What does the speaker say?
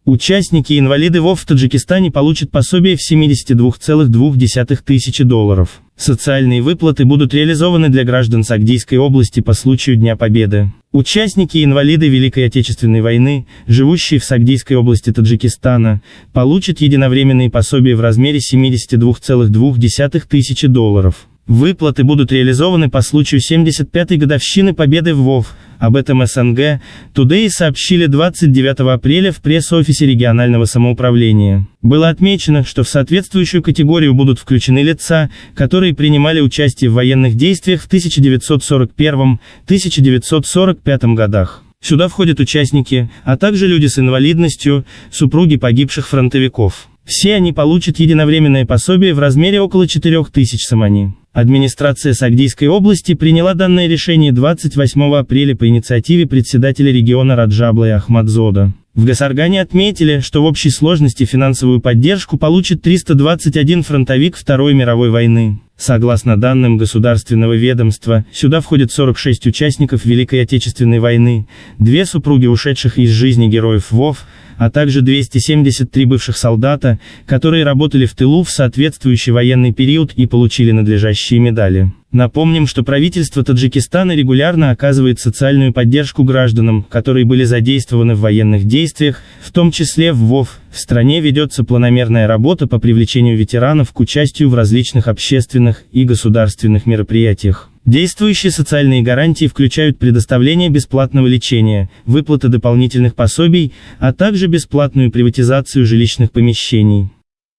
Участники и инвалиды ВОВ в Таджикистане получат пособие в 72,2 тысячи долларов. Социальные выплаты будут реализованы для граждан Сагдийской области по случаю Дня Победы. Участники и инвалиды Великой Отечественной войны, живущие в Сагдийской области Таджикистана, получат единовременные пособия в размере 72,2 тысячи долларов. Выплаты будут реализованы по случаю 75-й годовщины Победы в ВОВ. Об этом СНГ Today сообщили 29 апреля в пресс-офисе регионального самоуправления. Было отмечено, что в соответствующую категорию будут включены лица, которые принимали участие в военных действиях в 1941-1945 годах. Сюда входят участники, а также люди с инвалидностью, супруги погибших фронтовиков. Все они получат единовременное пособие в размере около 4000 самани. Администрация Сагдийской области приняла данное решение 28 апреля по инициативе председателя региона Раджаблая Ахмадзода. В Госоргане отметили, что в общей сложности финансовую поддержку получит 321 фронтовик Второй мировой войны. Согласно данным государственного ведомства, сюда входят 46 участников Великой Отечественной войны, 2 супруги ушедших из жизни героев ВОВ, а также 273 бывших солдата, которые работали в тылу в соответствующий военный период и получили надлежащие медали. Напомним, что правительство Таджикистана регулярно оказывает социальную поддержку гражданам, которые были задействованы в военных действиях, в том числе в ВОВ. В стране ведется планомерная работа по привлечению ветеранов к участию в различных общественных и государственных мероприятиях. Действующие социальные гарантии включают предоставление бесплатного лечения, выплаты дополнительных пособий, а также бесплатную приватизацию жилищных помещений.